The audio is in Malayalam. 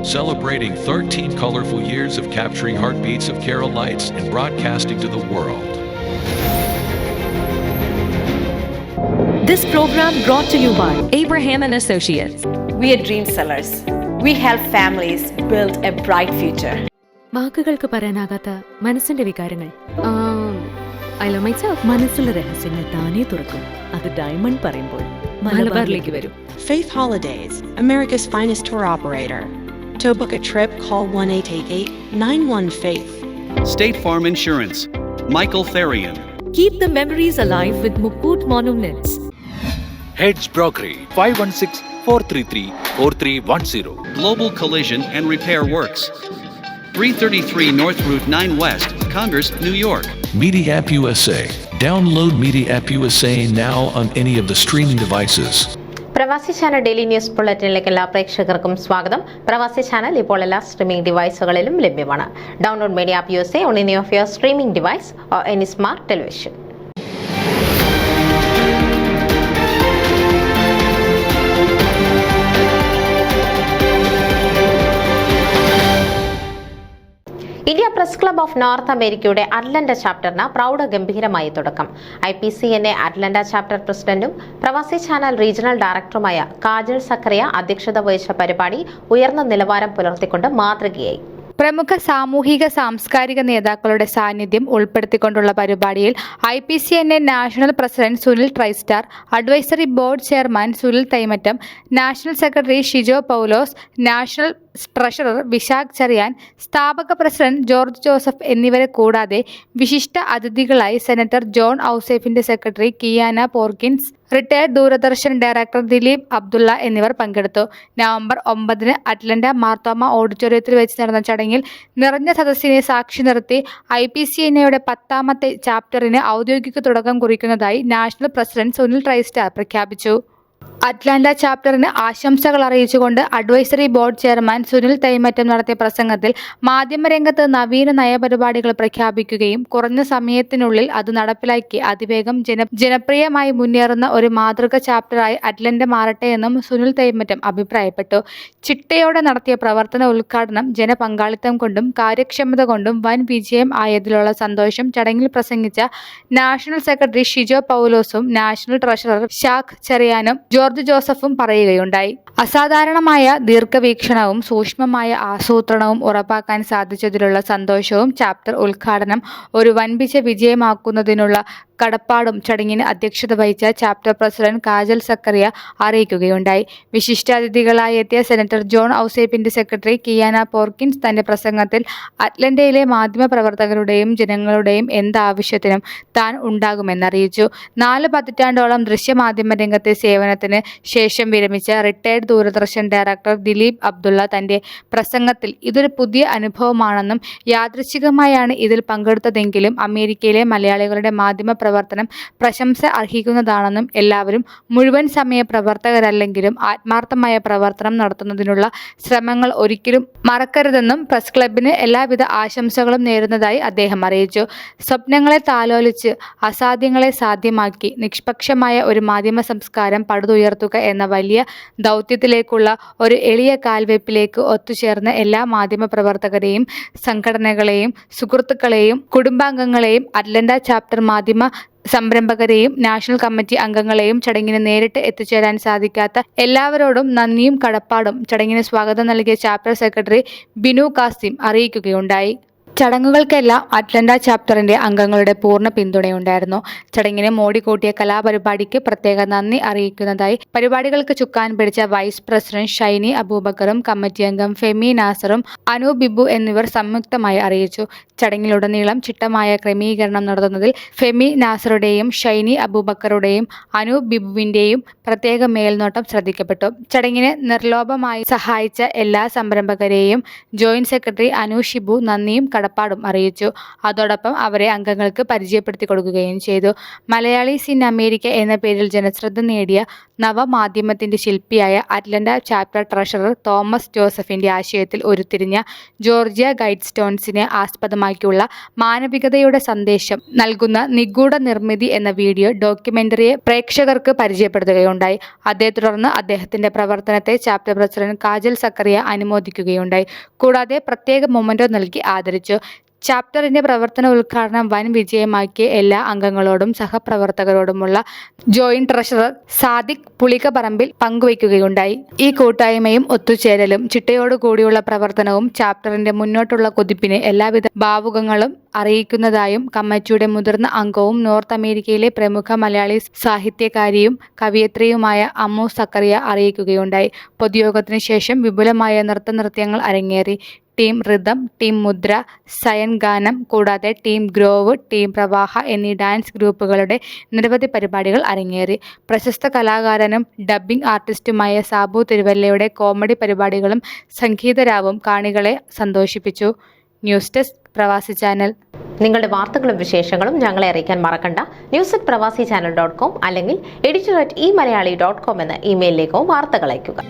celebrating 13 colorful years of capturing heartbeats of Kerala lights and broadcasting to the world. This program brought to you by Abraham and Associates. We are dream sellers. We help families build a bright future. വാക്കുകൾക്ക് പറയാനാകാത്ത മനസ്സിന്റെ വികാരങ്ങൾ. I love myself. മനസ്സിലെ രഹസ്യങ്ങൾ താനേ തുറക്കും. അത് ഡയമണ്ട് പറയുമ്പോൾ മലബാറിലേക്ക് വരും. Faith Holidays, America's finest tour operator. To book a trip, call 1-888-91-FAITH. State Farm Insurance, Michael Therian. Keep the memories alive with Mukut Monuments. Heads Brokery 516-433-4310. Global Collision and Repair Works, 333 North Route 9 West, Congress, New York. Media App USA. Download Media App USA now on any of the streaming devices. പ്രവാസി ചാനൽ ഡെയിലി ന്യൂസ് ബുള്ളറ്റിനിലേക്ക് എല്ലാ പ്രേക്ഷകർക്കും സ്വാഗതം. പ്രവാസി ചാനൽ ഇപ്പോൾ എല്ലാ സ്ട്രീമിംഗ് ഡിവൈസുകളിലും ലഭ്യമാണ്. Download media app USA on any of your streaming device or any smart television. India press club of north അമേരിക്കയുടെ അറ്റ്ലന്റ ചാപ്റ്ററിന് പ്രൗഢഗംഭീരമായി തുടക്കം. IPCNA അറ്റ്ലന്റ ചാപ്റ്റർ പ്രസിഡന്റും പ്രവാസി ചാനൽ റീജിയണൽ ഡയറക്ടറുമായ കാജൽ സക്കറിയ അധ്യക്ഷത വഹിച്ച പരിപാടി ഉയർന്ന നിലവാരം പുലർത്തിക്കൊണ്ട് മാതൃകയായി. പ്രമുഖ സാമൂഹിക സാംസ്കാരിക നേതാക്കളുടെ സാന്നിധ്യം ഉൾപ്പെടുത്തിക്കൊണ്ടുള്ള പരിപാടിയിൽ IPCNA national president Sunil Tristar, advisory board chairman Sunil Thaimattam, national secretary Shijo Paulose, national treasurer Vishakh Cheriyan, സ്ഥാപക പ്രസിഡന്റ് ജോർജ് ജോസഫ് എന്നിവരെ കൂടാതെ വിശിഷ്ട അതിഥികളായി സെനറ്റർ ജോൺ ഔസേഫിന്റെ secretary Kiana Perkins, retired Doordarshan director Dileep Abdulla എന്നിവർ പങ്കെടുത്തു. നവംബർ 9 അറ്റ്ലന്റ മാർത്തോമ ഓഡിറ്റോറിയത്തിൽ വെച്ച് നടന്ന ചടങ്ങിൽ നിറഞ്ഞ സദസ്സിനെ സാക്ഷി നിർത്തി IPCNAയുടെ 10ാമത്തെ ചാപ്റ്ററിന് ഔദ്യോഗിക തുടക്കം കുറിക്കുന്നതായി നാഷണൽ പ്രസിഡന്റ് സുനിൽ ട്രൈസ്റ്റാർ പ്രഖ്യാപിച്ചു. അറ്റ്ലാന്റ ചാപ്റ്ററിന് ആശംസകൾ അറിയിച്ചുകൊണ്ട് advisory board chairman Sunil Thaimattam നടത്തിയ പ്രസംഗത്തിൽ മാധ്യമരംഗത്ത് നവീന നയപരിപാടികൾ പ്രഖ്യാപിക്കുകയും കുറഞ്ഞ സമയത്തിനുള്ളിൽ അത് നടപ്പിലാക്കി അതിവേഗം ജനപ്രിയമായി മുന്നേറുന്ന ഒരു മാതൃക ചാപ്റ്ററായി അറ്റ്ലന്റ മാറട്ടെ എന്നും സുനിൽ തൈമറ്റം അഭിപ്രായപ്പെട്ടു. ചിട്ടയോടെ നടത്തിയ പ്രവർത്തന ഉദ്ഘാടനം ജനപങ്കാളിത്തം കൊണ്ടും കാര്യക്ഷമത കൊണ്ടും വൻ വിജയം ആയതിലുള്ള സന്തോഷം ചടങ്ങിൽ പ്രസംഗിച്ച നാഷണൽ സെക്രട്ടറി ഷിജോ പൗലോസും നാഷണൽ ട്രഷറർ വിശാഖ് ചെറിയാനും ജോർജ് ജോസഫും പറയുകയുണ്ടായി. അസാധാരണമായ ദീർഘവീക്ഷണവും സൂക്ഷ്മമായ ആസൂത്രണവും ഉറപ്പാക്കാൻ സാധിച്ചതിലുള്ള സന്തോഷവും ചാപ്റ്റർ ഉദ്ഘാടനം ഒരു വൻപിച്ച വിജയമാക്കുന്നതിനുള്ള കടപ്പാടും ചടങ്ങിന് അധ്യക്ഷത വഹിച്ച ചാപ്റ്റർ പ്രസിഡന്റ് കാജൽ സക്കറിയ അറിയിക്കുകയുണ്ടായി. വിശിഷ്ടാതിഥികളായി എത്തിയ സെനറ്റർ ജോൺ ഔസേപ്പിന്റെ സെക്രട്ടറി കിയാന പോർക്കിൻസ് തന്റെ പ്രസംഗത്തിൽ അറ്റ്ലന്റയിലെ മാധ്യമപ്രവർത്തകരുടെയും ജനങ്ങളുടെയും എന്താവശ്യത്തിനും താൻ ഉണ്ടാകുമെന്നറിയിച്ചു. 4 പതിറ്റാണ്ടോളം ദൃശ്യമാധ്യമ രംഗത്തെ സേവനത്തിന് ശേഷം വിരമിച്ച റിട്ടയർഡ് ദൂരദർശൻ ഡയറക്ടർ ദിലീപ് അബ്ദുള്ള തന്റെ പ്രസംഗത്തിൽ ഇതൊരു പുതിയ അനുഭവമാണെന്നും യാദൃച്ഛികമായാണ് ഇതിൽ പങ്കെടുത്തതെങ്കിലും അമേരിക്കയിലെ മലയാളികളുടെ മാധ്യമ പ്രവർത്തനം പ്രശംസ അർഹിക്കുന്നതാണെന്നും എല്ലാവരും മുഴുവൻ സമയ പ്രവർത്തകരല്ലെങ്കിലും ആത്മാർത്ഥമായ പ്രവർത്തനം നടത്തുന്നതിനുള്ള ശ്രമങ്ങൾ ഒരിക്കലും മറക്കരുതെന്നും പ്രസ് ക്ലബിന് എല്ലാവിധ ആശംസകളും നേരുന്നതായി അദ്ദേഹം അറിയിച്ചു. സ്വപ്നങ്ങളെ താലോലിച്ച് അസാധ്യങ്ങളെ സാധ്യമാക്കി നിഷ്പക്ഷമായ ഒരു മാധ്യമ സംസ്കാരം പടുതുയർത്തുക എന്ന വലിയ ദൗത്യത്തിലേക്കുള്ള ഒരു എളിയ കാൽവെപ്പിലേക്ക് ഒത്തുചേർന്ന എല്ലാ മാധ്യമ പ്രവർത്തകരെയും സംഘടനകളെയും സുഹൃത്തുക്കളെയും കുടുംബാംഗങ്ങളെയും അറ്റ്ലന്റ ചാപ്റ്റർ മാധ്യമ സംരംഭകരെയും നാഷണൽ കമ്മിറ്റി അംഗങ്ങളെയും ചടങ്ങിന് നേരിട്ട് എത്തിച്ചേരാൻ സാധിക്കാത്ത എല്ലാവരോടും നന്ദിയും കടപ്പാടും ചടങ്ങിന് സ്വാഗതം നൽകിയ ചാപ്റ്റർ സെക്രട്ടറി ബിനു കാസിം അറിയിക്കുകയുണ്ടായി. ചടങ്ങുകൾക്കെല്ലാം അറ്റ്ലന്റ ചാപ്റ്ററിന്റെ അംഗങ്ങളുടെ പൂർണ്ണ പിന്തുണയുണ്ടായിരുന്നു. ചടങ്ങിന് മോടിക്കൂട്ടിയ കലാപരിപാടിക്ക് പ്രത്യേക നന്ദി അറിയിക്കുന്നതായി പരിപാടികൾക്ക് ചുക്കാൻ പിടിച്ച വൈസ് പ്രസിഡന്റ് ഷൈനി അബൂബക്കറും കമ്മിറ്റി അംഗം ഫെമി നാസറും അനു ബിബു എന്നിവർ സംയുക്തമായി അറിയിച്ചു. ചടങ്ങിലുടനീളം ചിട്ടമായ ക്രമീകരണം നടത്തുന്നതിൽ ഫെമി നാസറുടെയും ഷൈനി അബൂബക്കറുടെയും അനു ബിബുവിന്റെയും പ്രത്യേക മേൽനോട്ടം ശ്രദ്ധിക്കപ്പെട്ടു. ചടങ്ങിന് നിർലോഭമായി സഹായിച്ച എല്ലാ സംരംഭകരെയും ജോയിന്റ് സെക്രട്ടറി അനു ഷിബു നന്ദിയും കടപ്പാടും അറിയിച്ചു. അതോടൊപ്പം അവരെ അംഗങ്ങൾക്ക് പരിചയപ്പെടുത്തി കൊടുക്കുകയും ചെയ്തു. മലയാളീസ് ഇൻ അമേരിക്ക എന്ന പേരിൽ ജനശ്രദ്ധ നേടിയ നവമാധ്യമത്തിന്റെ ശില്പിയായ അറ്റ്ലന്റ ചാപ്റ്റർ ട്രഷറർ തോമസ് ജോസഫിന്റെ ആശയത്തിൽ ഉരുത്തിരിഞ്ഞ ജോർജിയ ഗൈഡ്സ്റ്റോൺസിനെ ആസ്പദമാക്കിയുള്ള മാനവികതയുടെ സന്ദേശം നൽകുന്ന നിഗൂഢ നിർമ്മിതി എന്ന വീഡിയോ ഡോക്യുമെന്ററിയെ പ്രേക്ഷകർക്ക് പരിചയപ്പെടുത്തുകയുണ്ടായി. അതേ തുടർന്ന് അദ്ദേഹത്തിന്റെ പ്രവർത്തനത്തെ ചാപ്റ്റർ പ്രസിഡന്റ് കാജൽ സക്കറിയ അനുമോദിക്കുകയുണ്ടായി. കൂടാതെ പ്രത്യേക മൊമെന്റോ നൽകി ആദരിച്ചു. ചാപ്റ്ററിന്റെ പ്രവർത്തന ഉദ്ഘാടനം വൻ വിജയമാക്കിയ എല്ലാ അംഗങ്ങളോടും സഹപ്രവർത്തകരോടുമുള്ള ജോയിന്റ് ട്രഷറർ സാദിഖ് പുളിക്കപ്പറമ്പിൽ പങ്കുവയ്ക്കുകയുണ്ടായി. ഈ കൂട്ടായ്മയും ഒത്തുചേരലും ചിട്ടയോടുകൂടിയുള്ള പ്രവർത്തനവും ചാപ്റ്ററിന്റെ മുന്നോട്ടുള്ള കുതിപ്പിന് എല്ലാവിധ ഭാവുകങ്ങളും അറിയിക്കുന്നതായും കമ്മിറ്റിയുടെ മുതിർന്ന അംഗവും നോർത്ത് അമേരിക്കയിലെ പ്രമുഖ മലയാളി സാഹിത്യകാരിയും കവയിത്രിയുമായ അമ്മു സക്കറിയ അറിയിക്കുകയുണ്ടായി. പൊതുയോഗത്തിന് ശേഷം വിപുലമായ നൃത്യങ്ങൾ അരങ്ങേറി. ടീം റിതം, ടീം മുദ്ര, സയൻ ഗാനം കൂടാതെ ടീം ഗ്രോവ്, ടീം പ്രവാഹ എന്നീ ഡാൻസ് ഗ്രൂപ്പുകളുടെ നിരവധി പരിപാടികൾ അരങ്ങേറി. പ്രശസ്ത കലാകാരനും ഡബ്ബിംഗ് ആർട്ടിസ്റ്റുമായ സാബു തിരുവല്ലയുടെ കോമഡി പരിപാടികളും സംഗീതരാവും കാണികളെ സന്തോഷിപ്പിച്ചു. ന്യൂസ് ഡെസ്ക് പ്രവാസി ചാനൽ. നിങ്ങളുടെ വാർത്തകളും വിശേഷങ്ങളും ഞങ്ങളെ അറിയിക്കാൻ മറക്കണ്ട. news@pravasichannel.com അല്ലെങ്കിൽ editor@eMalayali.com എന്ന ഇമെയിലിലേക്കോ വാർത്തകൾ അയയ്ക്കുക.